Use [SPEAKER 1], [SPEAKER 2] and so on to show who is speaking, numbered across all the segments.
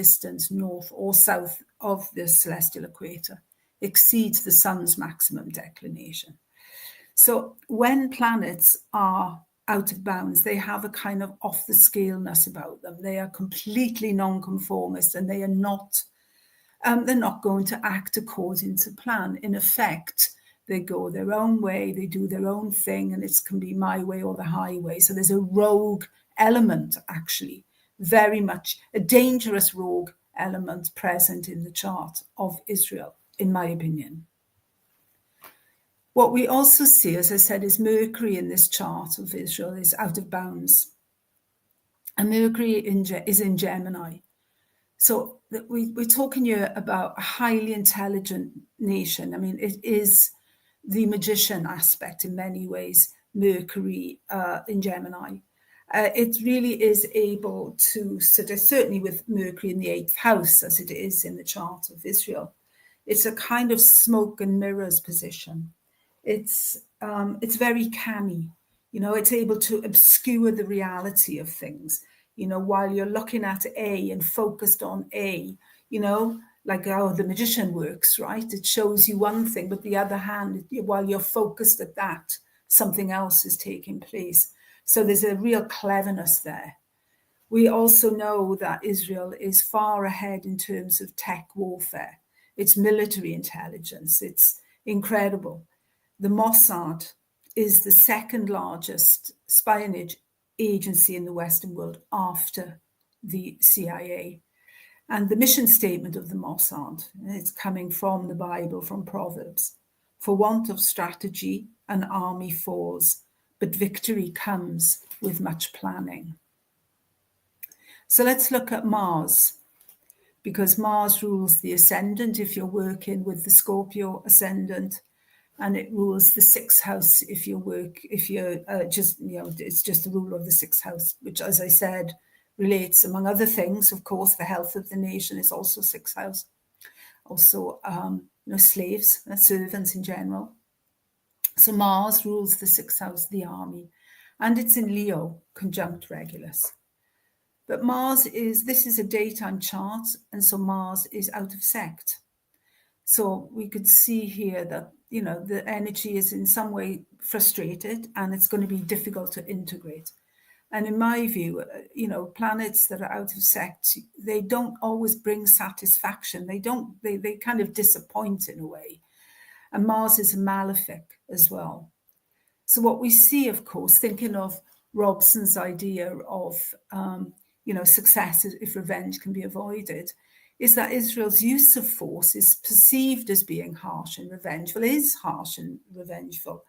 [SPEAKER 1] distance north or south of the celestial equator exceeds the sun's maximum declination. So when planets are out of bounds, they have a kind of off the scaleness about them. They are completely non-conformist, and they are not, they're not going to act according to plan. In effect, they go their own way, they do their own thing, and it can be my way or the highway. So there's a rogue element, actually, very much a dangerous rogue element present in the chart of Israel, in my opinion. What we also see, as I said, is Mercury in this chart of Israel is out of bounds. And Mercury is in Gemini. So we're talking here about a highly intelligent nation. I mean, it is the magician aspect in many ways, Mercury in Gemini. It really is able to, certainly with Mercury in the 8th house, as it is in the chart of Israel, it's a kind of smoke and mirrors position. It's very canny, you know, it's able to obscure the reality of things, you know, while you're looking at A and focused on A, you know, like how the magician works, right? It shows you one thing, but the other hand, while you're focused at that, something else is taking place. So there's a real cleverness there. We also know that Israel is far ahead in terms of tech warfare. It's military intelligence. It's incredible. The Mossad is the second largest spionage agency in the Western world after the CIA. And the mission statement of the Mossad, it's coming from the Bible, from Proverbs. For want of strategy, an army falls, but victory comes with much planning. So let's look at Mars, because Mars rules the ascendant if you're working with the Scorpio ascendant, and it rules the 6th house if you're just, you know, it's just the ruler of the 6th house, which, as I said, relates, among other things, of course, the health of the nation is also 6th house. Also, you know, slaves, servants in general. So Mars rules the 6th house, the army, and it's in Leo, conjunct Regulus. But this is a daytime chart, and so Mars is out of sect. So we could see here that, you know, the energy is in some way frustrated, and it's going to be difficult to integrate. And in my view, you know, planets that are out of sect, they don't always bring satisfaction. They kind of disappoint in a way. And Mars is a malefic as well. So what we see, of course, thinking of Robson's idea of, you know, success if revenge can be avoided, is that Israel's use of force is perceived as being harsh and revengeful, is harsh and revengeful.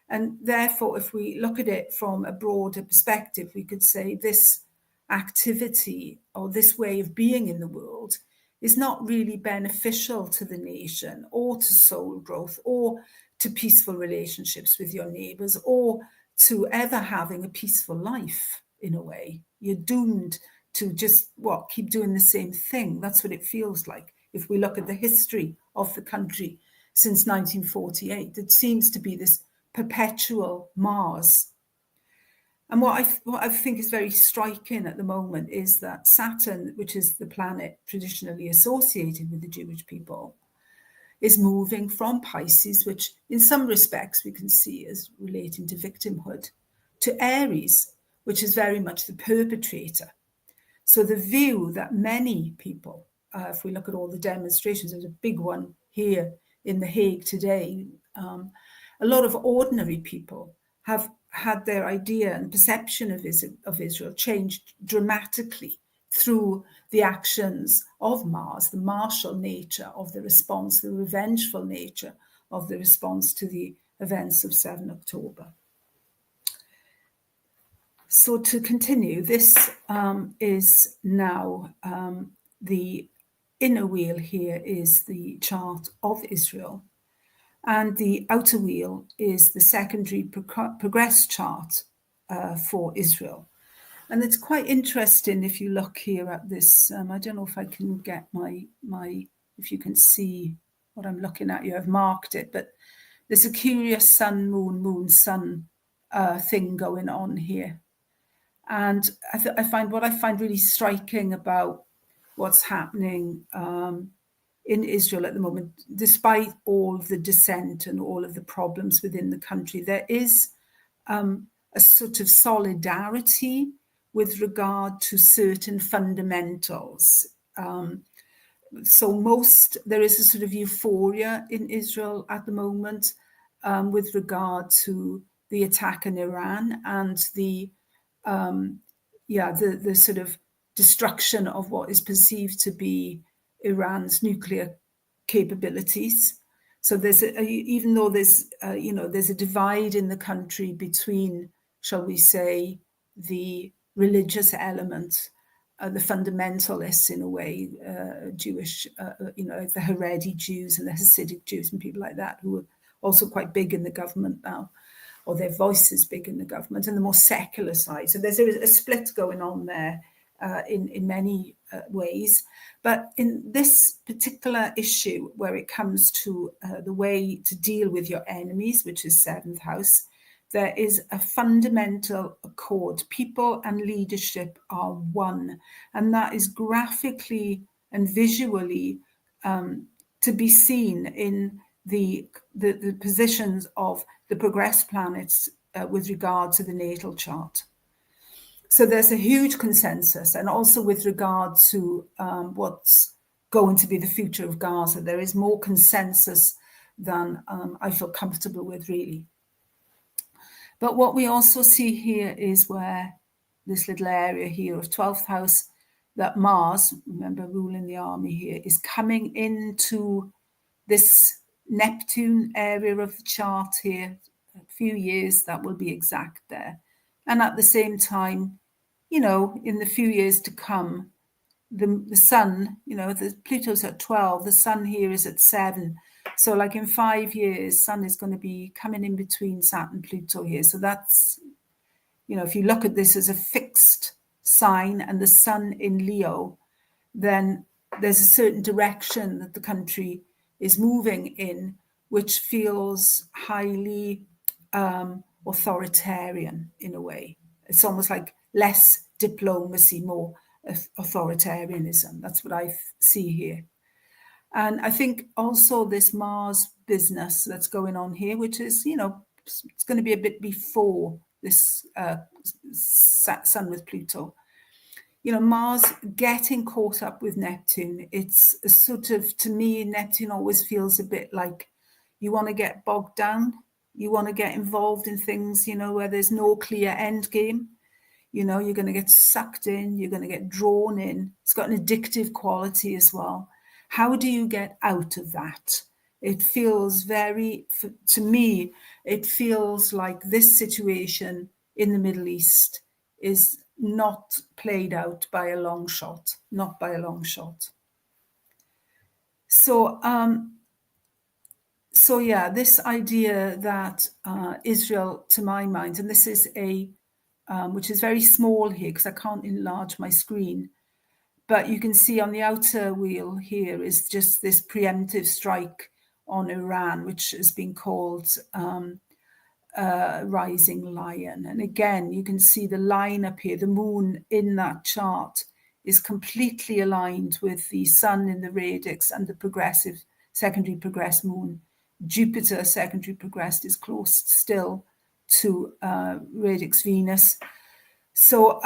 [SPEAKER 1] And therefore, if we look at it from a broader perspective, we could say this activity or this way of being in the world is not really beneficial to the nation or to soul growth or to peaceful relationships with your neighbors or to ever having a peaceful life in a way. You're doomed to just, keep doing the same thing. That's what it feels like. If we look at the history of the country since 1948, it seems to be this perpetual Mars. And what I think is very striking at the moment is that Saturn, which is the planet traditionally associated with the Jewish people, is moving from Pisces, which in some respects we can see as relating to victimhood, to Aries, which is very much the perpetrator. So the view that many people, if we look at all the demonstrations, there's a big one here in The Hague today, a lot of ordinary people have had their idea and perception of Israel changed dramatically through the actions of Mars, the martial nature of the response, the revengeful nature of the response to the events of 7 October. So to continue, this is now the inner wheel here is the chart of Israel, and the outer wheel is the secondary progress chart for Israel. And it's quite interesting if you look here at this. I don't know if I can get if you can see what I'm looking at. You have marked it, but there's a curious sun, moon, sun thing going on here. And I find really striking about what's happening in Israel at the moment, despite all the dissent and all of the problems within the country. There is a sort of solidarity with regard to certain fundamentals. So there is a sort of euphoria in Israel at the moment with regard to the attack in Iran and the sort of destruction of what is perceived to be Iran's nuclear capabilities. So even though there's a divide in the country between, shall we say, the religious element, the fundamentalists in a way, Jewish, like the Haredi Jews and the Hasidic Jews and people like that, who are also quite big in the government now, or their voice is big in the government, and the more secular side. So there's a split going on there in many ways. But in this particular issue, where it comes to the way to deal with your enemies, which is 7th house, there is a fundamental accord. People and leadership are one. And that is graphically and visually to be seen in the positions of the progressed planets with regard to the natal chart. So there's a huge consensus, and also with regard to what's going to be the future of Gaza, there is more consensus than I feel comfortable with, really. But what we also see here is where this little area here of 12th house, that Mars, remember ruling the army here, is coming into this Neptune area of the chart here. A few years, that will be exact there. And at the same time, in the few years to come, the sun, the Pluto's at 12, the sun here is at 7. So like in 5 years, sun is going to be coming in between Saturn and Pluto here. So that's, if you look at this as a fixed sign and the sun in Leo, then there's a certain direction that the country is moving in, which feels highly authoritarian in a way. It's almost like less diplomacy, more authoritarianism. That's what I see here. And I think also this Mars business that's going on here, which is, it's going to be a bit before this sun with Pluto. Mars getting caught up with Neptune, it's a sort of, to me, Neptune always feels a bit like you want to get bogged down, you want to get involved in things, where there's no clear end game. You're going to get sucked in, you're going to get drawn in. It's got an addictive quality as well. How do you get out of that? It feels to me, it feels like this situation in the Middle East is not played out by a long shot, not by a long shot. So this idea that Israel, to my mind, and this is which is very small here because I can't enlarge my screen, but you can see on the outer wheel here is just this preemptive strike on Iran, which has been called rising lion. And again, you can see the line up here, the moon in that chart is completely aligned with the sun in the radix and the progressive secondary progressed moon. Jupiter secondary progressed is close still to radix Venus. So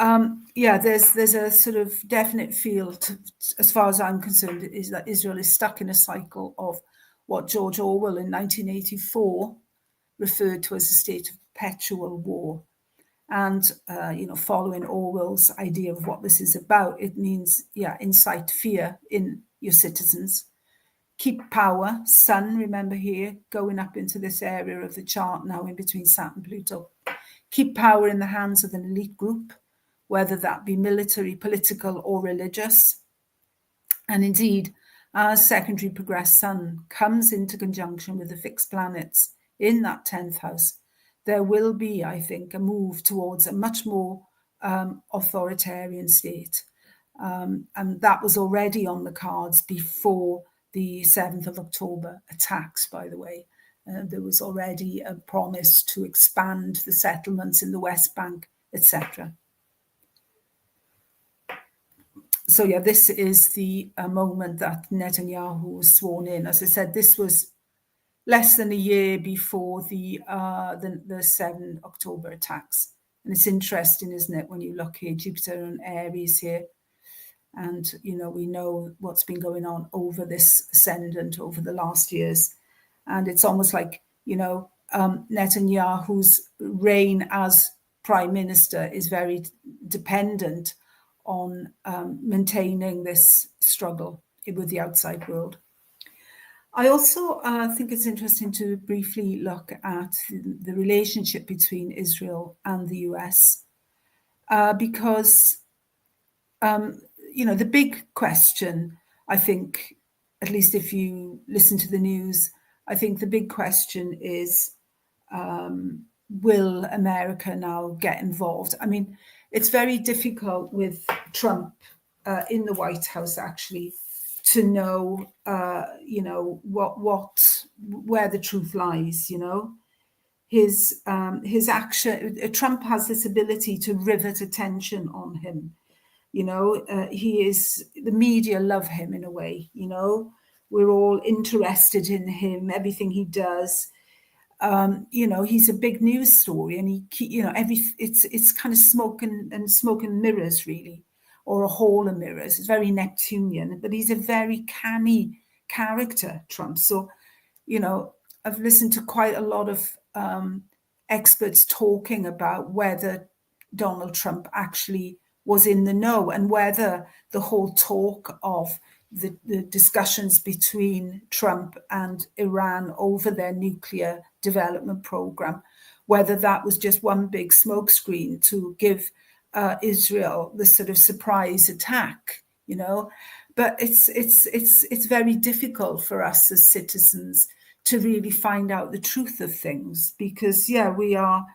[SPEAKER 1] there's a sort of definite feel, as far as I'm concerned, is that Israel is stuck in a cycle of what George Orwell in 1984 referred to as a state of perpetual war. And, following Orwell's idea of what this is about, it means, incite fear in your citizens. Keep power, sun, remember here, going up into this area of the chart now in between Saturn and Pluto. Keep power in the hands of an elite group, whether that be military, political, or religious. And indeed, as secondary progressed sun comes into conjunction with the fixed planets in that 10th house, there will be, I think, a move towards a much more authoritarian state. And that was already on the cards before the 7th of October attacks, by the way. There was already a promise to expand the settlements in the West Bank, etc. So yeah, this is the moment that Netanyahu was sworn in. As I said, this was less than a year before the 7 October attacks. And it's interesting, isn't it, when you look here, Jupiter and Aries here. And, you know, we know what's been going on over this ascendant over the last years. And it's almost like, you know, Netanyahu's reign as prime minister is very dependent on maintaining this struggle with the outside world. I also think it's interesting to briefly look at the relationship between Israel and the US, because, you know, the big question, I think, at least if you listen to the news, I think the big question is, will America now get involved? I mean, it's very difficult with Trump in the White House, actually, to know, you know, where the truth lies. You know, his action. Trump has this ability to rivet attention on him. You know, the media love him in a way. You know, we're all interested in him, everything he does. You know, he's a big news story, and you know, it's kind of smoke and mirrors, really, or a hall of mirrors. It's very Neptunian, but he's a very canny character, Trump. So, you know, I've listened to quite a lot of experts talking about whether Donald Trump actually was in the know, and whether the whole talk of the discussions between Trump and Iran over their nuclear development program, whether that was just one big smokescreen to give Israel this sort of surprise attack, you know. But it's very difficult for us as citizens to really find out the truth of things, because yeah, we are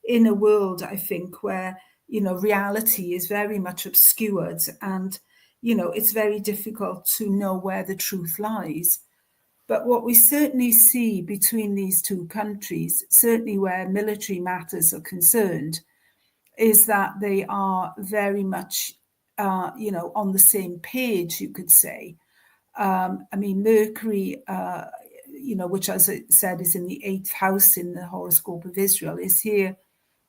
[SPEAKER 1] in a world, I think, where, you know, reality is very much obscured, and, you know, it's very difficult to know where the truth lies. But what we certainly see between these two countries, certainly where military matters are concerned, is that they are very much, you know, on the same page, you could say. I mean, Mercury, you know, which, as I said, is in the 8th house in the horoscope of Israel, is here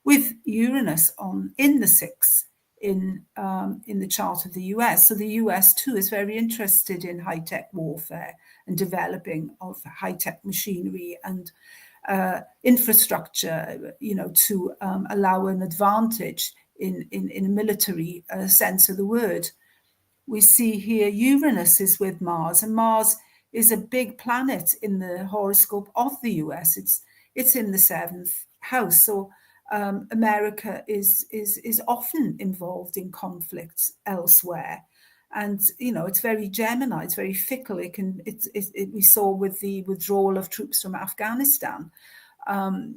[SPEAKER 1] with Uranus in the 6th in the chart of the US. So the US too is very interested in high-tech warfare and developing of high-tech machinery and infrastructure, you know, to allow an advantage in a military sense of the word. We see here Uranus is with Mars, and Mars is a big planet in the horoscope of the US. It's in the 7th house. So America is often involved in conflicts elsewhere, and, you know, it's very Gemini. It's very fickle. We saw with the withdrawal of troops from Afghanistan,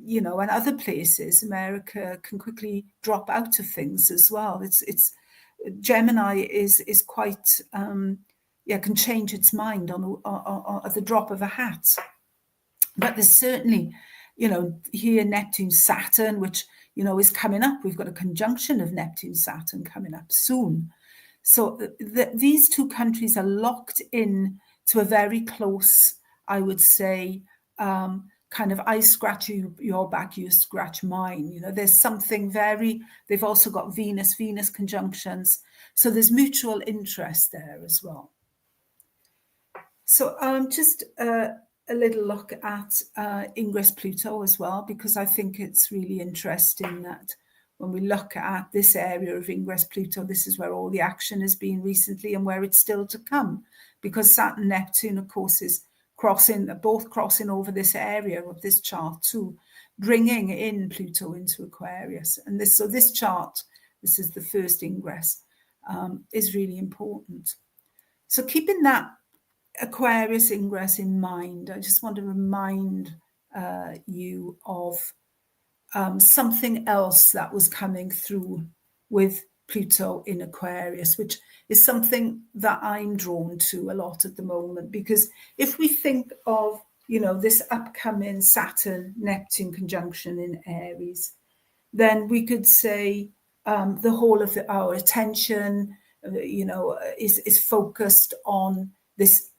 [SPEAKER 1] you know, and other places. America can quickly drop out of things as well. It's Gemini is quite can change its mind on at the drop of a hat. But there's certainly, you know, here Neptune, Saturn, which, you know, is coming up. We've got a conjunction of Neptune, Saturn coming up soon. So these two countries are locked in to a very close, I would say, kind of I scratch your back, you scratch mine. You know, there's something they've also got Venus conjunctions. So there's mutual interest there as well. So just a little look at Ingress Pluto as well, because I think it's really interesting that when we look at this area of Ingress Pluto, this is where all the action has been recently and where it's still to come, because Saturn, Neptune, of course, is both crossing over this area of this chart too, bringing in Pluto into Aquarius. And this chart, this is the first ingress, is really important. So keeping that Aquarius ingress in mind, I just want to remind you of something else that was coming through with Pluto in Aquarius, which is something that I'm drawn to a lot at the moment. Because if we think of, you know, this upcoming Saturn-Neptune conjunction in Aries, then we could say the whole of our attention, is focused on this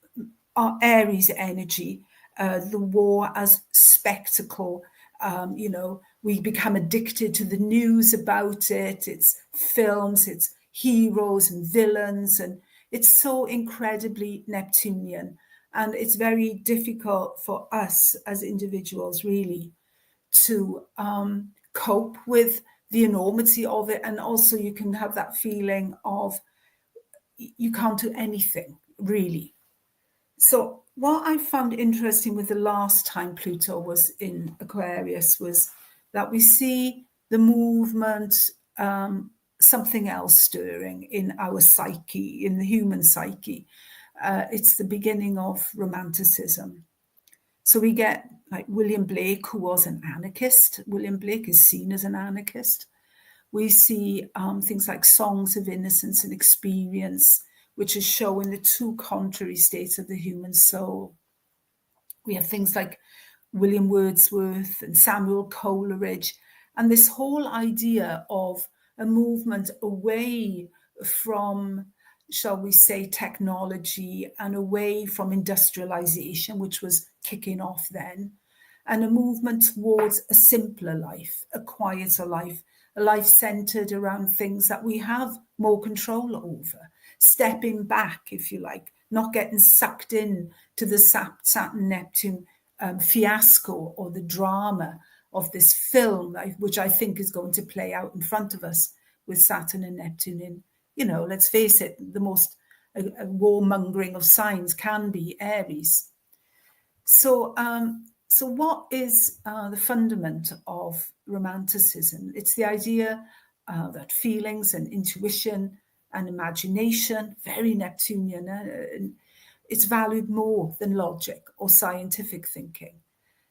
[SPEAKER 1] Aries energy, the war as spectacle. We become addicted to the news about it. It's films, it's heroes and villains, and it's so incredibly Neptunian. And it's very difficult for us as individuals, really, to cope with the enormity of it. And also you can have that feeling of you can't do anything, really. So what I found interesting with the last time Pluto was in Aquarius was that we see the movement, something else stirring in our psyche, in the human psyche. It's the beginning of Romanticism. So we get like William Blake, who was an anarchist. William Blake is seen as an anarchist. We see things like Songs of Innocence and Experience, which is showing the two contrary states of the human soul. We have things like William Wordsworth and Samuel Coleridge, and this whole idea of a movement away from, shall we say, technology and away from industrialization, which was kicking off then, and a movement towards a simpler life, a quieter life, a life centered around things that we have more control over, stepping back, if you like, not getting sucked in to the Saturn-Neptune fiasco or the drama of this film, which I think is going to play out in front of us with Saturn and Neptune in, let's face it, the most warmongering of signs can be Aries. So what is the fundament of Romanticism? It's the idea that feelings and intuition and imagination, very Neptunian, it's valued more than logic or scientific thinking.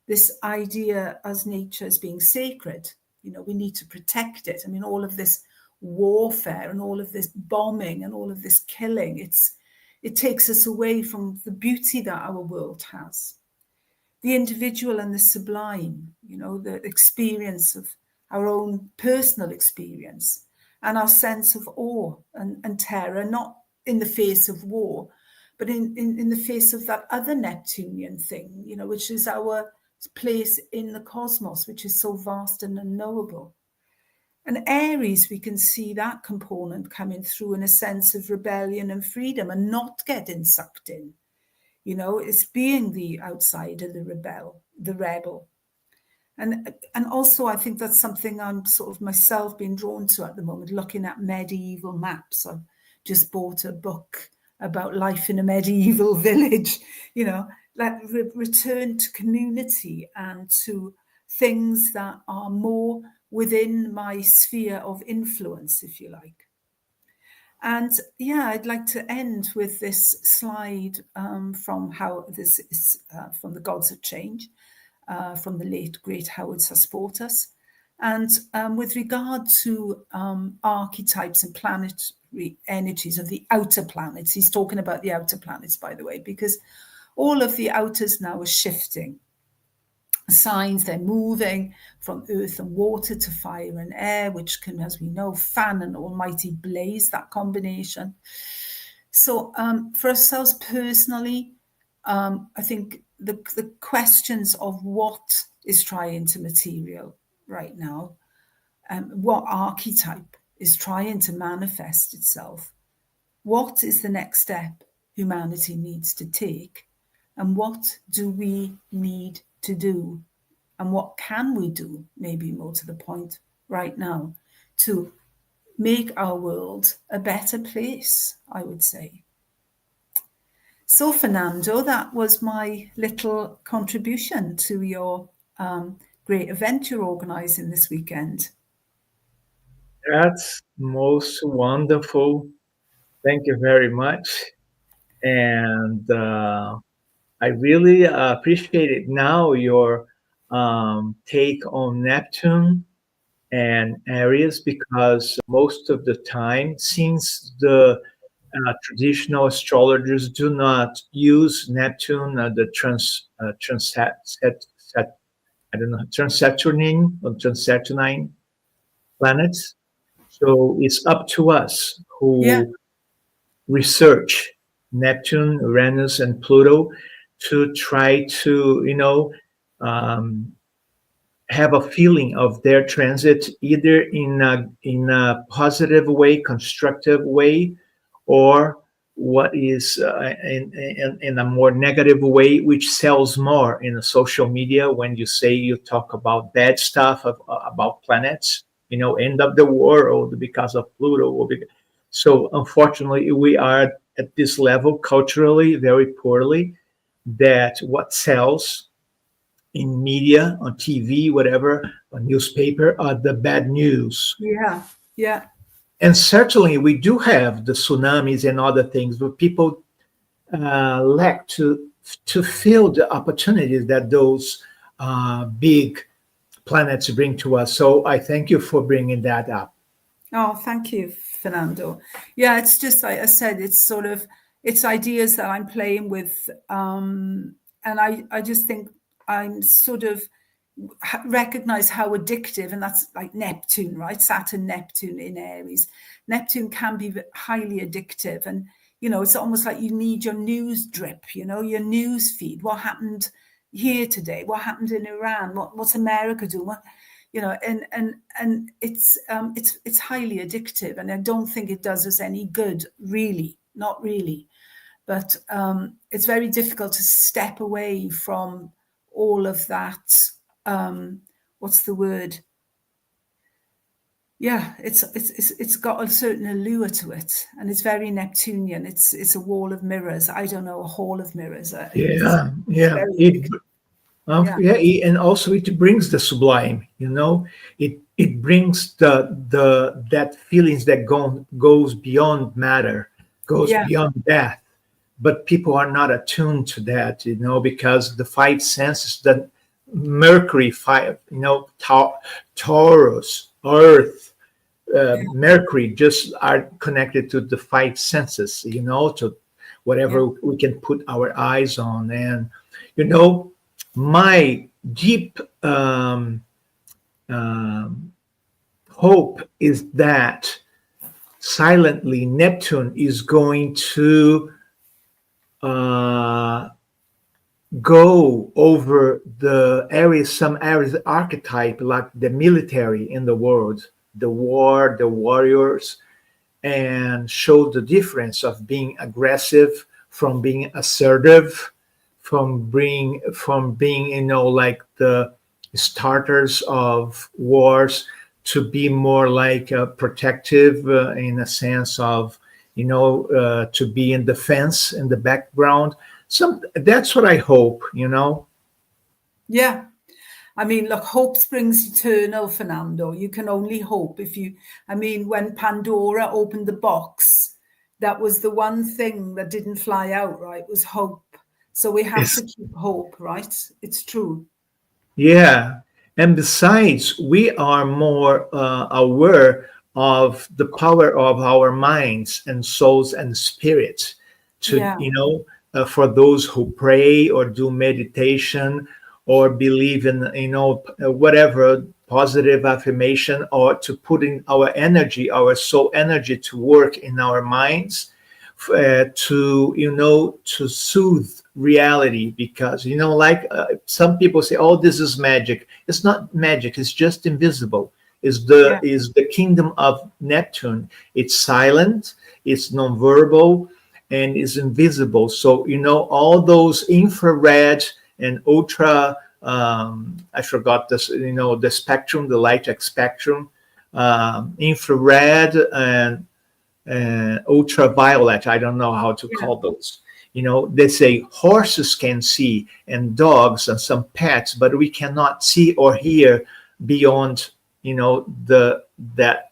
[SPEAKER 1] This idea as nature as being sacred, we need to protect it. I mean, all of this warfare and all of this bombing and all of this killing, it takes us away from the beauty that our world has. The individual and the sublime, the experience of our own personal experience and our sense of awe and terror, not in the face of war, but in the face of that other Neptunian thing, which is our place in the cosmos, which is so vast and unknowable. And Aries, we can see that component coming through in a sense of rebellion and freedom and not getting sucked in. It's being the outsider, the rebel. And also, I think that's something I'm sort of myself being drawn to at the moment, looking at medieval maps. I've just bought a book about life in a medieval village, like return to community and to things that are more within my sphere of influence, if you like. And I'd like to end with this slide from how this is from The Gods of Change, from the late great Howard Susport. And with regard to archetypes and planetary energies of the outer planets, he's talking about the outer planets, by the way, because all of the outers now are shifting. Signs, they're moving from earth and water to fire and air, which can, as we know, fan an almighty blaze, that combination. So for ourselves personally, I think the questions of what is trying to material right now, what archetype is trying to manifest itself, what is the next step humanity needs to take, and what do we need to do, and what can we do, maybe more to the point right now, to make our world a better place, I would say. So, Fernando, that was my little contribution to your great event you're organising this weekend.
[SPEAKER 2] That's most wonderful. Thank you very much. And I really appreciate it now, your take on Neptune and Aries, because most of the time, since the traditional astrologers do not use Neptune, the Transaturnine planets. So it's up to us who research Neptune, Uranus, and Pluto to try to, have a feeling of their transit either in a positive way, constructive way, or what is in a more negative way, which sells more in the social media when you talk about bad stuff about planets, end of the world because of Pluto. So unfortunately, we are at this level culturally very poorly, that what sells in media, on TV, whatever, on newspaper, are the bad news.
[SPEAKER 1] Yeah.
[SPEAKER 2] And certainly we do have the tsunamis and other things, but people lack to feel the opportunities that those big planets bring to us. So I thank you for bringing that up.
[SPEAKER 1] Oh, thank you, Fernando. Yeah, it's just like I said, it's ideas that I'm playing with, and I just think I'm sort of recognize how addictive, and that's like Neptune, right? Saturn, Neptune in Aries. Neptune can be highly addictive, and it's almost like you need your news drip, your news feed. What happened here today? What happened in Iran? What's America doing? And it's highly addictive, and I don't think it does us any good, really, not really. But it's very difficult to step away from all of that. What's the word? Yeah, it's got a certain allure to it, and it's very Neptunian. It's a wall of mirrors. I don't know, a hall of mirrors.
[SPEAKER 2] Yeah. And also it brings the sublime. It brings the that feelings that goes beyond matter, goes beyond death. But people are not attuned to that, because the five senses, the Mercury five, Taurus, Earth, Mercury, just are connected to the five senses, to whatever we can put our eyes on. And my deep hope is that silently Neptune is going to go over some areas archetype, like the military in the world, the war, the warriors, and show the difference of being aggressive from being assertive, from being like the starters of wars, to be more like protective in a sense of to be in defense in the background. That's what I hope.
[SPEAKER 1] Yeah. I mean, look, hope springs eternal, Fernando. You can only hope when Pandora opened the box, that was the one thing that didn't fly out, right, was hope. So we have to keep hope, right? It's true.
[SPEAKER 2] Yeah. And besides, we are more aware of the power of our minds and souls and spirits to, for those who pray or do meditation or believe in, whatever positive affirmation, or to put in our energy, our soul energy, to work in our minds, to soothe reality. Because some people say, oh, this is magic. It's not magic, it's just invisible. Is the kingdom of Neptune. It's silent, it's nonverbal, and is invisible. So all those infrared and ultra, I forgot this, the spectrum, the light spectrum, infrared and ultraviolet. I don't know how to call those. They say horses can see, and dogs and some pets, but we cannot see or hear beyond that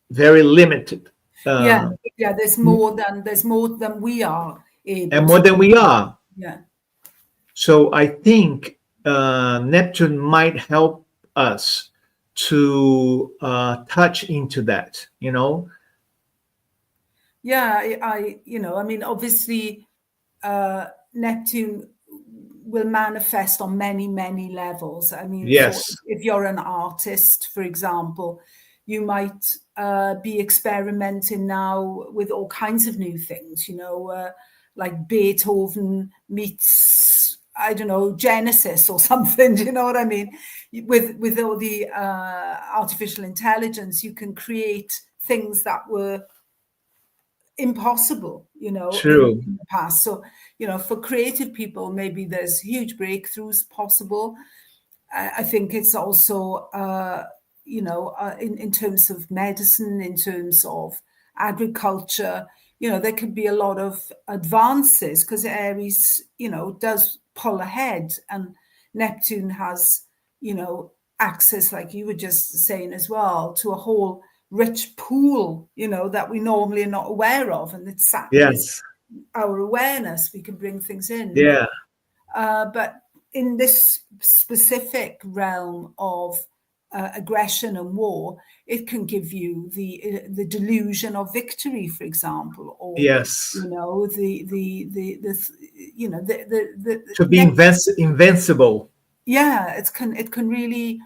[SPEAKER 2] very limited.
[SPEAKER 1] There's more than we are able,
[SPEAKER 2] and more than we are.
[SPEAKER 1] Yeah.
[SPEAKER 2] So I think Neptune might help us to touch into that.
[SPEAKER 1] Obviously Neptune will manifest on many levels.
[SPEAKER 2] Yes.
[SPEAKER 1] If you're an artist, for example, you might be experimenting now with all kinds of new things, like Beethoven meets, I don't know, Genesis or something. Do you know what I mean? With all the artificial intelligence, you can create things that were impossible,
[SPEAKER 2] True.
[SPEAKER 1] in the past. So, for creative people, maybe there's huge breakthroughs possible. I think it's also, in terms of medicine, in terms of agriculture, there could be a lot of advances because Aries, does pull ahead, and Neptune has, access, like you were just saying as well, to a whole rich pool, that we normally are not aware of. And it's
[SPEAKER 2] Yes.
[SPEAKER 1] our awareness, we can bring things in.
[SPEAKER 2] Yeah.
[SPEAKER 1] But in this specific realm of aggression and war, it can give you the delusion of victory, for example, or
[SPEAKER 2] Yes. To be invincible.
[SPEAKER 1] Yeah, it can really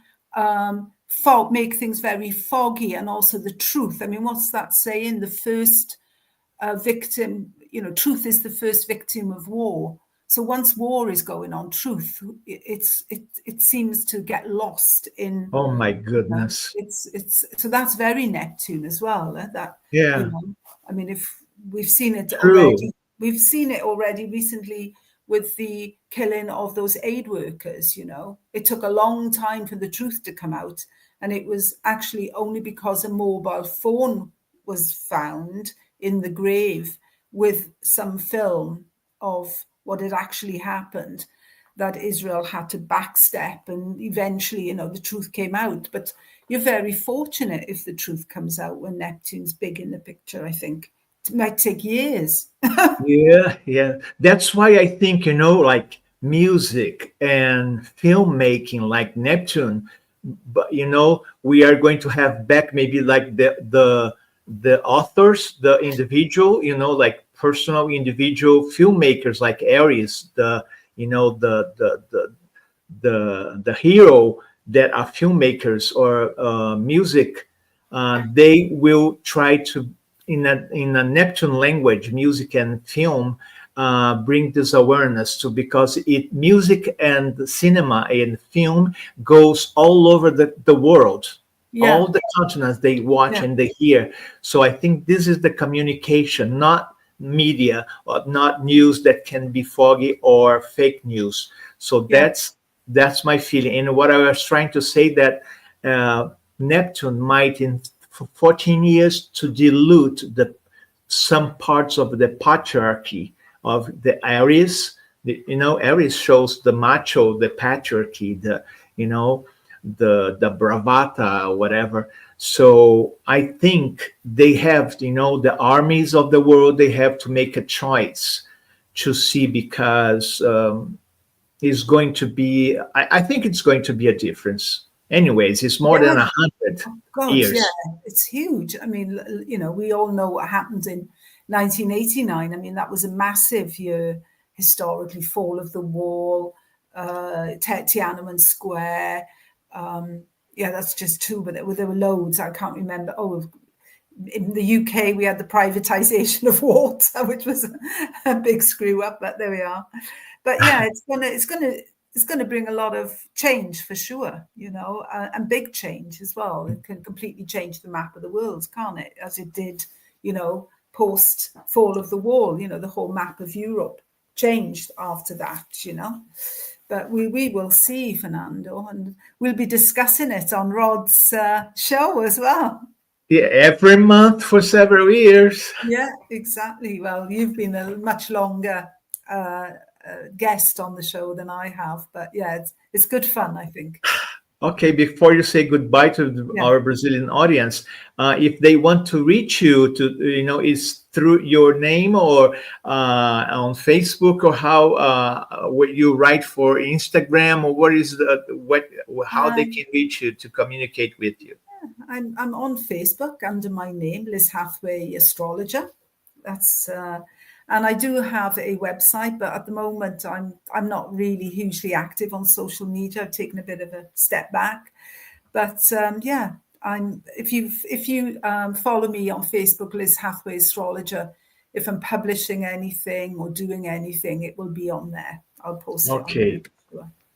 [SPEAKER 1] make things very foggy, and also the truth. I mean, what's that saying? The first victim, truth is the first victim of war. So once war is going on, truth, it seems to get lost in.
[SPEAKER 2] Oh my goodness!
[SPEAKER 1] It's so that's very Neptune as well. That
[SPEAKER 2] yeah.
[SPEAKER 1] I mean, if we've seen it
[SPEAKER 2] True.
[SPEAKER 1] already recently with the killing of those aid workers. It took a long time for the truth to come out, and it was actually only because a mobile phone was found in the grave with some film of what had actually happened that Israel had to backstep, and eventually, the truth came out. But you're very fortunate if the truth comes out when Neptune's big in the picture, I think. It might take years.
[SPEAKER 2] Yeah. That's why I think, like music and filmmaking, like Neptune, but we are going to have back maybe like the authors, the individual, like personal individual filmmakers like Aries, the hero that are filmmakers or music. They will try to, in a Neptune language, music and film, bring this awareness to, because music and cinema and film goes all over the world.
[SPEAKER 1] Yeah.
[SPEAKER 2] All the continents they watch and they hear. So I think this is the communication, not media or not news that can be foggy or fake news. So that's my feeling. And what I was trying to say, that Neptune might in 14 years to dilute some parts of the patriarchy of the Aries. Aries shows the macho, the patriarchy, the bravata or whatever. So I think they have, the armies of the world, they have to make a choice to see, because it's going to be, I think it's going to be a difference. Anyways, it's more than 100 years.
[SPEAKER 1] Yeah, it's huge. I mean, we all know what happened in 1989. I mean, that was a massive year historically. Fall of the Wall, Tiananmen Square. That's just two, but there were loads. I can't remember. Oh, in the UK, we had the privatization of water, which was a big screw up. But there we are. But yeah, it's gonna bring a lot of change for sure, and big change as well. It can completely change the map of the world, can't it? As it did, post fall of the wall. The whole map of Europe changed after that. But we will see, Fernando, and we'll be discussing it on Rod's show as well.
[SPEAKER 2] Yeah, every month for several years.
[SPEAKER 1] Yeah, exactly. Well, you've been a much longer guest on the show than I have, but yeah, it's good fun, I think.
[SPEAKER 2] Okay, before you say goodbye to our Brazilian audience, if they want to reach you, is through your name or on Facebook, or how what you write for Instagram, or what is how they can reach you to communicate with you?
[SPEAKER 1] I'm on Facebook under my name, Liz Hathway Astrologer. That's and I do have a website, but at the moment I'm not really hugely active on social media. I've taken a bit of a step back, but if you follow me on Facebook, Liz Hathway Astrologer, if I'm publishing anything or doing anything, it will be on there. I'll post it.
[SPEAKER 2] Okay.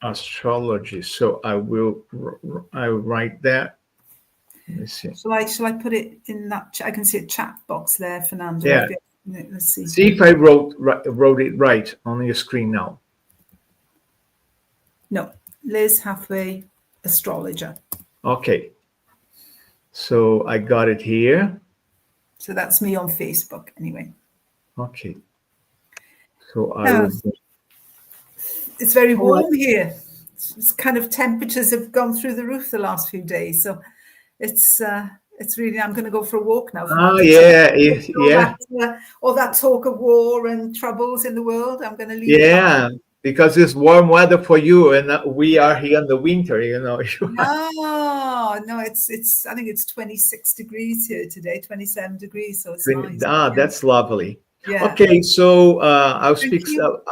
[SPEAKER 2] Astrology. So I will write that. Let me see.
[SPEAKER 1] Shall I put it in that? I can see a chat box there, Fernando.
[SPEAKER 2] Yeah.
[SPEAKER 1] Let's see.
[SPEAKER 2] See if I wrote it right on your screen now.
[SPEAKER 1] No, Liz Hathway Astrologer.
[SPEAKER 2] Okay. So I got it here.
[SPEAKER 1] So that's me on Facebook, anyway.
[SPEAKER 2] Okay. So I will.
[SPEAKER 1] It's very warm here. It's kind of temperatures have gone through the roof the last few days. So it's really, I'm going to go for a walk now.
[SPEAKER 2] Oh, yeah.
[SPEAKER 1] All that talk of war and troubles in the world, I'm going to leave.
[SPEAKER 2] Yeah, because it's warm weather for you, and we are here in the winter, you know.
[SPEAKER 1] No, it's. I think it's 26 degrees here today, 27 degrees. So it's nice.
[SPEAKER 2] That's lovely.
[SPEAKER 1] Yeah.
[SPEAKER 2] Okay, so I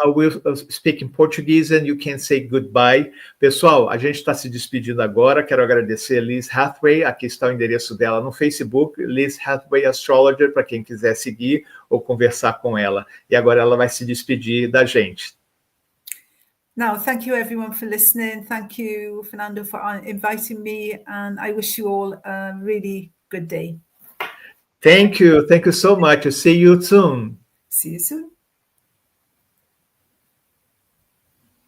[SPEAKER 2] will speak in Portuguese and you can say goodbye. Pessoal, a gente está se despedindo agora. Quero agradecer a Liz Hathway. Aqui está o endereço dela no Facebook, Liz Hathway Astrologer, para quem quiser seguir ou conversar com ela. E agora ela vai se despedir da gente.
[SPEAKER 1] Now, thank you everyone for listening. Thank you, Fernando, for inviting me, and I wish you all a really good day.
[SPEAKER 2] Thank you so much. See you soon.
[SPEAKER 1] See you soon.